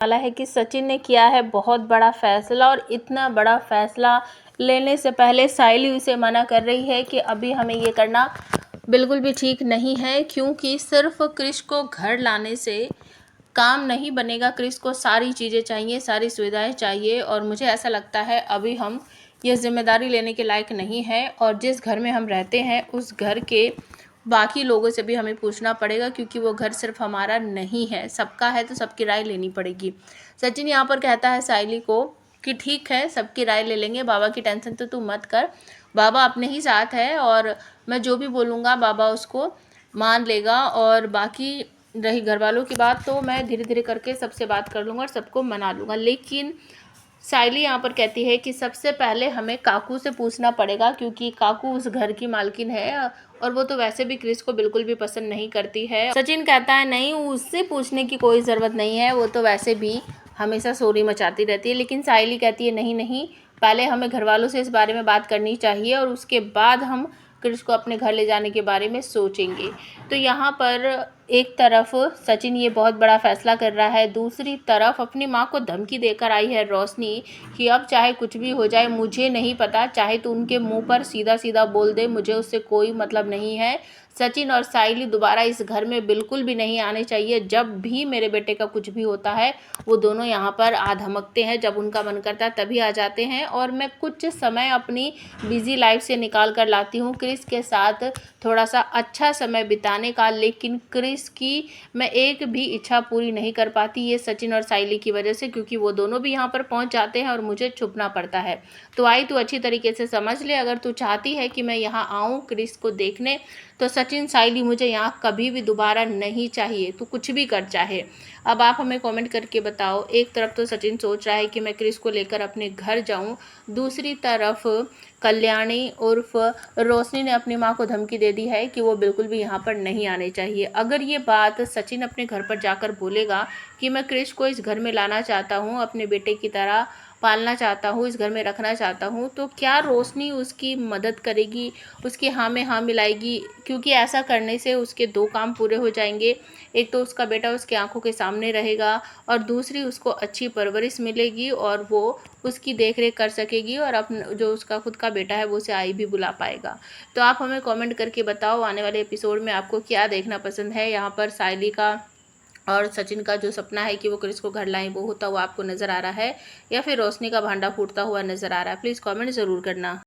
वाला है कि सचिन ने किया है बहुत बड़ा फैसला, और इतना बड़ा फैसला लेने से पहले साइली उसे मना कर रही है कि अभी हमें ये करना बिल्कुल भी ठीक नहीं है, क्योंकि सिर्फ क्रिश को घर लाने से काम नहीं बनेगा। क्रिश को सारी चीज़ें चाहिए, सारी सुविधाएं चाहिए, और मुझे ऐसा लगता है अभी हम ये जिम्मेदारी लेने के लायक नहीं है। और जिस घर में हम रहते हैं उस घर के बाकी लोगों से भी हमें पूछना पड़ेगा, क्योंकि वो घर सिर्फ हमारा नहीं है, सबका है, तो सबकी राय लेनी पड़ेगी। सचिन यहाँ पर कहता है साइली को कि ठीक है, सबकी राय ले लेंगे, बाबा की टेंशन तो तू मत कर, बाबा अपने ही साथ है, और मैं जो भी बोलूँगा बाबा उसको मान लेगा। और बाकी रही घर वालों की बात, तो मैं धीरे धीरे करके सबसे बात कर लूँगा और सबको मना लूँगा। लेकिन साइली यहाँ पर कहती है कि सबसे पहले हमें काकू से पूछना पड़ेगा, क्योंकि काकू उस घर की मालकिन है, और वो तो वैसे भी क्रिस को बिल्कुल भी पसंद नहीं करती है। सचिन कहता है नहीं, उससे पूछने की कोई ज़रूरत नहीं है, वो तो वैसे भी हमेशा शोरी मचाती रहती है। लेकिन साइली कहती है नहीं नहीं, पहले हमें घर वालों से इस बारे में बात करनी चाहिए, और उसके बाद हम क्रिस को अपने घर ले जाने के बारे में सोचेंगे। तो यहाँ पर एक तरफ सचिन ये बहुत बड़ा फैसला कर रहा है, दूसरी तरफ अपनी माँ को धमकी देकर आई है रोशनी कि अब चाहे कुछ भी हो जाए मुझे नहीं पता, चाहे तो उनके मुंह पर सीधा सीधा बोल दे, मुझे उससे कोई मतलब नहीं है। सचिन और साइली दोबारा इस घर में बिल्कुल भी नहीं आने चाहिए। जब भी मेरे बेटे का कुछ भी होता है वो दोनों यहाँ पर आ धमकते हैं, जब उनका मन करता है तभी आ जाते हैं, और मैं कुछ समय अपनी बिजी लाइफ से निकाल कर लाती हूँ क्रिस के साथ थोड़ा सा अच्छा समय बिताने का। लेकिन क्रिस की मैं एक भी इच्छा पूरी नहीं कर पाती, ये सचिन और साइली की वजह से, क्योंकि वो दोनों भी यहाँ पर पहुँच जाते हैं और मुझे छुपना पड़ता है। तो आई तू अच्छी तरीके से समझ ले, अगर तू चाहती है कि मैं यहाँ आऊँ क्रिस को देखने, तो सचिन साइली मुझे यहाँ कभी भी दोबारा नहीं चाहिए, तू कुछ भी कर चाहे। अब आप हमें कमेंट करके बताओ। एक तरफ तो सचिन सोच रहा है कि मैं क्रिस को लेकर अपने घर जाऊं, दूसरी तरफ कल्याणी उर्फ रोशनी ने अपनी माँ को धमकी दे दी है कि वो बिल्कुल भी यहाँ पर नहीं आने चाहिए। अगर ये बात सचिन अपने घर पर जाकर बोलेगा कि मैं क्रिस को इस घर में लाना चाहता हूँ, अपने बेटे की तरह पालना चाहता हूँ, इस घर में रखना चाहता हूँ, तो क्या रोशनी उसकी मदद करेगी, उसकी हाँ में हाँ मिलाएगी? क्योंकि ऐसा करने से उसके दो काम पूरे हो जाएंगे। एक तो उसका बेटा उसकी आंखों के सामने रहेगा, और दूसरी उसको अच्छी परवरिश मिलेगी, और वो उसकी देखरेख कर सकेगी, और अपना जो उसका खुद का बेटा है वो उसे आई भी बुला पाएगा। तो आप हमें कमेंट करके बताओ आने वाले एपिसोड में आपको क्या देखना पसंद है। यहाँ पर साइली का और सचिन का जो सपना है कि वो क्रिस को घर लाएं, वो होता हुआ आपको नज़र आ रहा है, या फिर रोशनी का भांडा फूटता हुआ नज़र आ रहा है? प्लीज़ कमेंट ज़रूर करना।